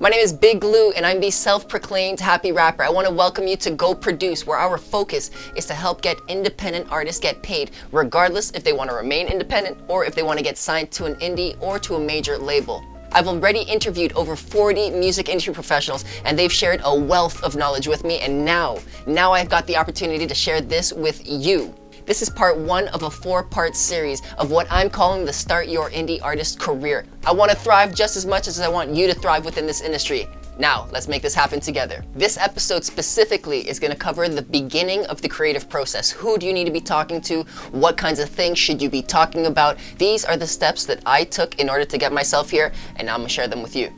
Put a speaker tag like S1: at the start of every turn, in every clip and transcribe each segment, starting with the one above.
S1: My name is Big Lou and I'm the self-proclaimed happy rapper. I want to welcome you to Go Produce, where our focus is to help get independent artists get paid, regardless if they want to remain independent or if they want to get signed to an indie or to a major label. I've already interviewed over 40 music industry professionals and they've shared a wealth of knowledge with me, and now I've got the opportunity to share this with you. This is part one of a 4-part series of what I'm calling the Start Your Indie Artist Career. I want to thrive just as much as I want you to thrive within this industry. Now, let's make this happen together. This episode specifically is going to cover the beginning of the creative process. Who do you need to be talking to? What kinds of things should you be talking about? These are the steps that I took in order to get myself here, and I'm going to share them with you.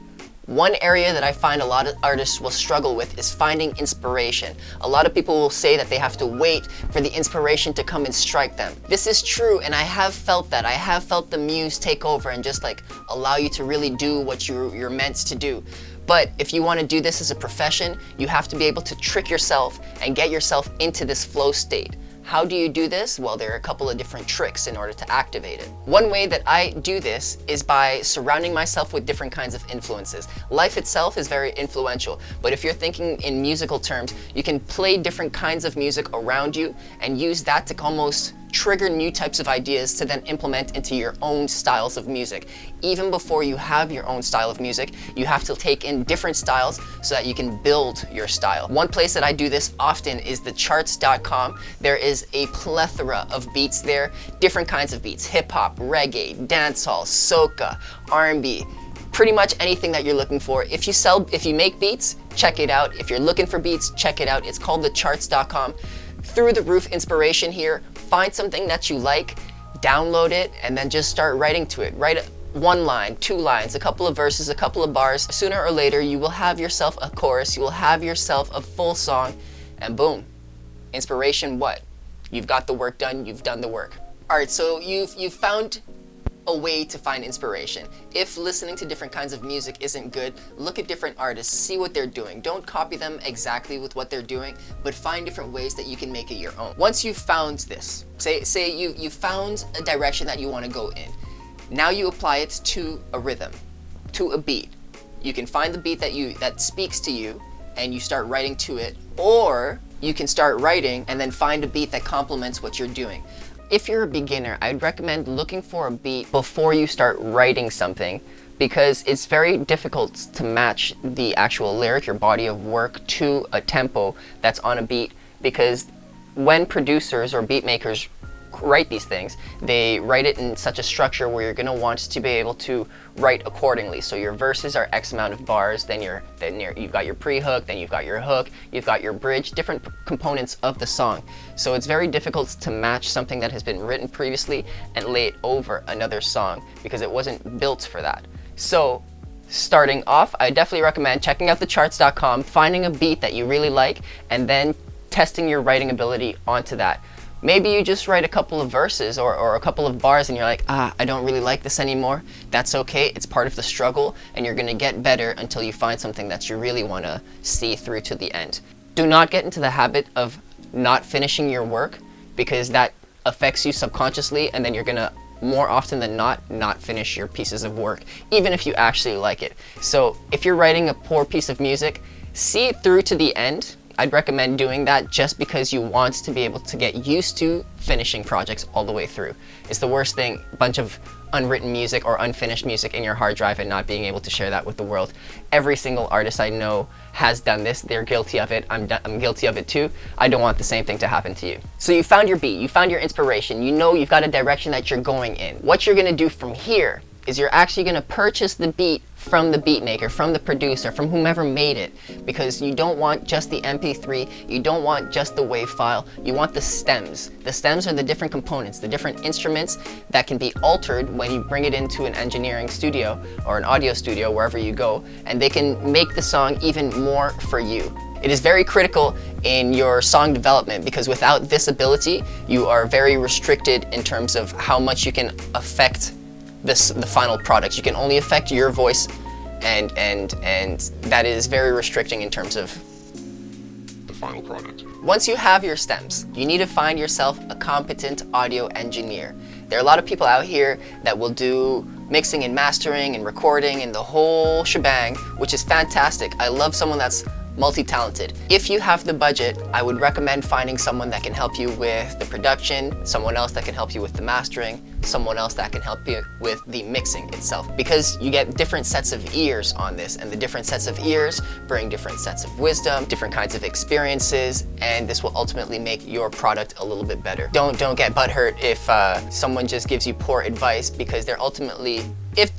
S1: One area that I find a lot of artists will struggle with is finding inspiration. A lot of people will say that they have to wait for the inspiration to come and strike them. This is true, and I have felt that. I have felt the muse take over and just allow you to really do what you're meant to do. But if you want to do this as a profession, you have to be able to trick yourself and get yourself into this flow state. How do you do this? Well, there are a couple of different tricks in order to activate it. One way that I do this is by surrounding myself with different kinds of influences. Life itself is very influential, but if you're thinking in musical terms, you can play different kinds of music around you and use that to almost trigger new types of ideas to then implement into your own styles of music. Even before you have your own style of music, you have to take in different styles so that you can build your style. One place that I do this often is thecharts.com. There is a plethora of beats there, different kinds of beats: hip hop, reggae, dancehall, soca, R&B, pretty much anything that you're looking for. If you make beats, check it out. If you're looking for beats, check it out. It's called thecharts.com. Through the roof inspiration here. Find something that you like, download it, and then just start writing to it. Write one line, 2 lines, a couple of verses, a couple of bars. Sooner or later, you will have yourself a chorus, you will have yourself a full song, and boom. Inspiration what? You've got the work done, you've done the work. All right, so you've found a way to find inspiration. If listening to different kinds of music isn't good, look at different artists, see what they're doing. Don't copy them exactly with what they're doing, but find different ways that you can make it your own. Once you've found this, say you found a direction that you want to go in. Now you apply it to a rhythm, to a beat. You can find the beat that speaks to you and you start writing to it, or you can start writing and then find a beat that complements what you're doing. If you're a beginner, I'd recommend looking for a beat before you start writing something, because it's very difficult to match the actual lyric, your body of work, to a tempo that's on a beat, because when producers or beat makers write these things, they write it in such a structure where you're going to want to be able to write accordingly. So your verses are X amount of bars, then you've got your pre-hook, then you've got your hook, you've got your bridge, different components of the song. So it's very difficult to match something that has been written previously and lay it over another song, because it wasn't built for that. So starting off, I definitely recommend checking out thecharts.com, finding a beat that you really like, and then testing your writing ability onto that. Maybe you just write a couple of verses or a couple of bars and you're like, I don't really like this anymore. That's okay, it's part of the struggle, and you're gonna get better until you find something that you really wanna see through to the end. Do not get into the habit of not finishing your work, because that affects you subconsciously, and then you're gonna, more often than not finish your pieces of work, even if you actually like it. So if you're writing a poor piece of music, see it through to the end. I'd recommend doing that just because you want to be able to get used to finishing projects all the way through. It's the worst thing, a bunch of unwritten music or unfinished music in your hard drive and not being able to share that with the world. Every single artist I know has done this. They're guilty of it. I'm guilty of it too. I don't want the same thing to happen to you. So you found your beat, you found your inspiration, you know you've got a direction that you're going in. What you're gonna do from here is you're actually gonna purchase the beat from the beat maker, from the producer, from whomever made it, because you don't want just the MP3, you don't want just the WAV file, you want the stems. The stems are the different components, the different instruments that can be altered when you bring it into an engineering studio or an audio studio, wherever you go, and they can make the song even more for you. It is very critical in your song development, because without this ability, you are very restricted in terms of how much you can affect the final product. You can only affect your voice, and that is very restricting in terms of the final product. Once you have your stems, you need to find yourself a competent audio engineer. There are a lot of people out here that will do mixing and mastering and recording and the whole shebang, which is fantastic. I love someone that's multi-talented. If you have the budget, I would recommend finding someone that can help you with the production, someone else that can help you with the mastering, someone else that can help you with the mixing itself. Because you get different sets of ears on this, and the different sets of ears bring different sets of wisdom, different kinds of experiences, and this will ultimately make your product a little bit better. Don't get butthurt if someone just gives you poor advice, because they're ultimately,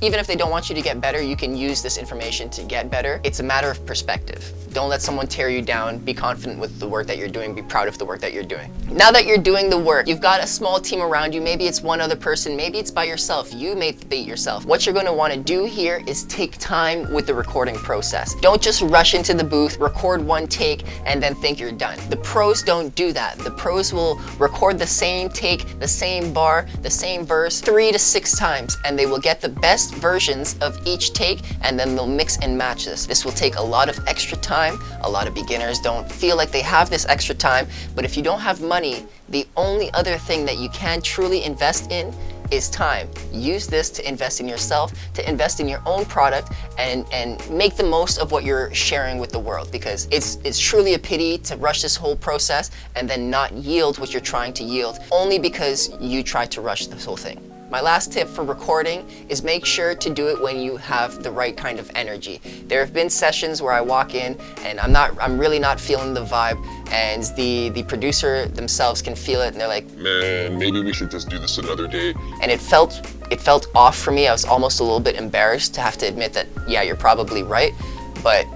S1: even if they don't want you to get better, you can use this information to get better. It's a matter of perspective. Don't let someone tear you down. Be confident with the work that you're doing. Be proud of the work that you're doing. Now that you're doing the work, you've got a small team around you. Maybe it's one other person. Maybe it's by yourself. You may be yourself. What you're going to want to do here is take time with the recording process. Don't just rush into the booth, record one take, and then think you're done. The pros don't do that. The pros will record the same take, the same bar, the same verse 3 to 6 times, and they will get the best versions of each take, and then they'll mix and match this. This will take a lot of extra time. A lot of beginners don't feel like they have this extra time, but if you don't have money, the only other thing that you can truly invest in is time. Use this to invest in yourself, to invest in your own product, and make the most of what you're sharing with the world, because it's truly a pity to rush this whole process and then not yield what you're trying to yield only because you tried to rush this whole thing. My last tip for recording is make sure to do it when you have the right kind of energy. There have been sessions where I walk in and I'm really not feeling the vibe, and the producer themselves can feel it, and they're like,
S2: man, maybe we should just do this another day.
S1: And it felt off for me. I was almost a little bit embarrassed to have to admit that, yeah, you're probably right, but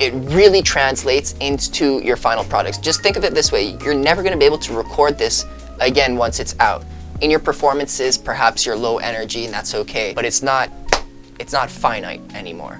S1: it really translates into your final products. Just think of it this way: you're never going to be able to record this again once it's out. In your performances, perhaps you're low energy, and that's okay, but it's not finite anymore.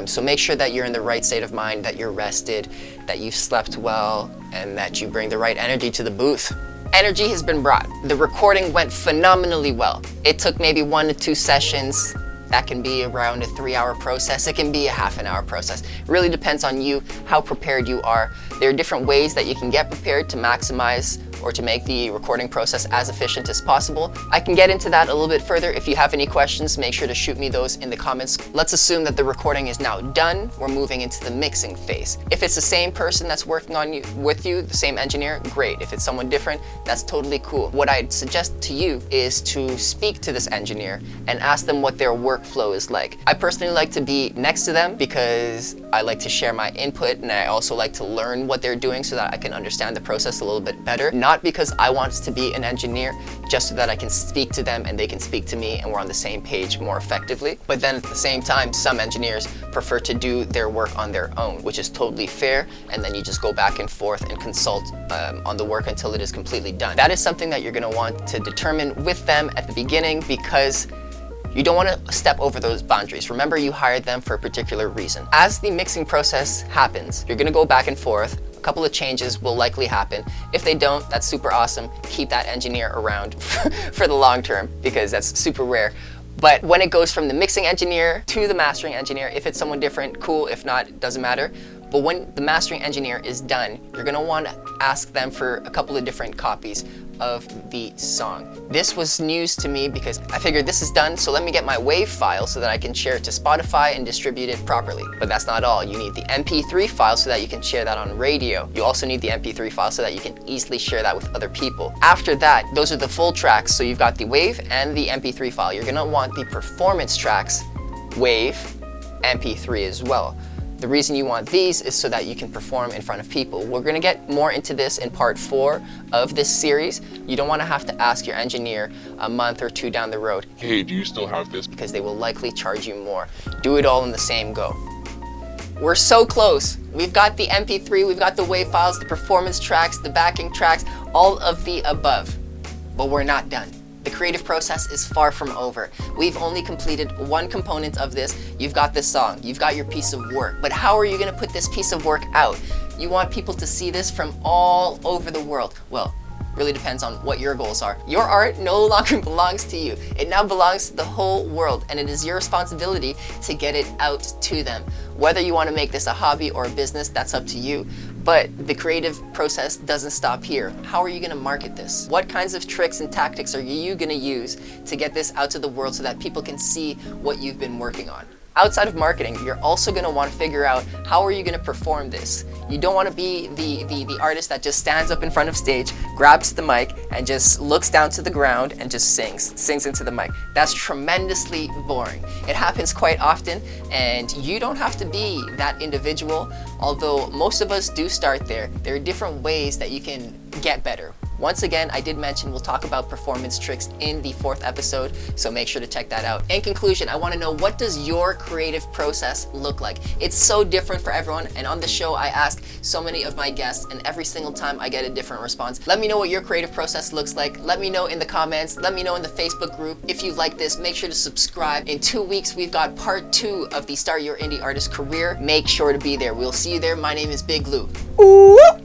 S1: So make sure that you're in the right state of mind, that you're rested, that you've slept well, and that you bring the right energy to the booth. Energy has been brought. The recording went phenomenally well. It took maybe 1 to 2 sessions. That can be around a 3-hour process. It can be a half an hour process. It really depends on you, how prepared you are. There are different ways that you can get prepared to maximize or to make the recording process as efficient as possible. I can get into that a little bit further. If you have any questions, make sure to shoot me those in the comments. Let's assume that the recording is now done. We're moving into the mixing phase. If it's the same person that's working with you, the same engineer, great. If it's someone different, that's totally cool. What I'd suggest to you is to speak to this engineer and ask them what their workflow is like. I personally like to be next to them because I like to share my input, and I also like to learn what they're doing so that I can understand the process a little bit better. Not because I want to be an engineer, just so that I can speak to them and they can speak to me and we're on the same page more effectively. But then at the same time, some engineers prefer to do their work on their own, which is totally fair, and then you just go back and forth and consult on the work until it is completely done. That is something that you're going to want to determine with them at the beginning, because you don't want to step over those boundaries. Remember, you hired them for a particular reason. As the mixing process happens, you're going to go back and forth. A couple of changes will likely happen. If they don't, that's super awesome. Keep that engineer around for the long term, because that's super rare. But when it goes from the mixing engineer to the mastering engineer, if it's someone different, cool. If not, it doesn't matter. But when the mastering engineer is done, you're gonna want to ask them for a couple of different copies of the song. This was news to me because I figured this is done, so let me get my WAV file so that I can share it to Spotify and distribute it properly. But that's not all. You need the MP3 file so that you can share that on radio. You also need the MP3 file so that you can easily share that with other people. After that, those are the full tracks. So you've got the WAV and the MP3 file. You're gonna want the performance tracks, WAV, MP3 as well. The reason you want these is so that you can perform in front of people. We're gonna get more into this in part 4 of this series. You don't wanna have to ask your engineer a month or 2 down the road,
S2: Hey, do you still have this?
S1: because they will likely charge you more. Do it all in the same go. We're so close. We've got the MP3, we've got the WAV files, the performance tracks, the backing tracks, all of the above. But we're not done. The creative process is far from over. We've only completed one component of this. You've got this song, you've got your piece of work, but how are you gonna put this piece of work out? You want people to see this from all over the world. Well, really depends on what your goals are. Your art no longer belongs to you. It now belongs to the whole world, and it is your responsibility to get it out to them. Whether you want to make this a hobby or a business, that's up to you. But the creative process doesn't stop here. How are you gonna market this? What kinds of tricks and tactics are you gonna use to get this out to the world so that people can see what you've been working on? Outside of marketing, you're also gonna wanna figure out how are you gonna perform this. You don't wanna be the artist that just stands up in front of stage, grabs the mic, and just looks down to the ground and just sings into the mic. That's tremendously boring. It happens quite often, and you don't have to be that individual, although most of us do start there. There are different ways that you can get better. Once again, I did mention we'll talk about performance tricks in the 4th episode, so make sure to check that out. In conclusion, I want to know, what does your creative process look like? It's so different for everyone, and on the show I ask so many of my guests, and every single time I get a different response. Let me know what your creative process looks like. Let me know in the comments. Let me know in the Facebook group. If you like this, make sure to subscribe. In 2 weeks, we've got part 2 of the Start Your Indie Artist Career. Make sure to be there. We'll see you there. My name is Big Lou. Ooh!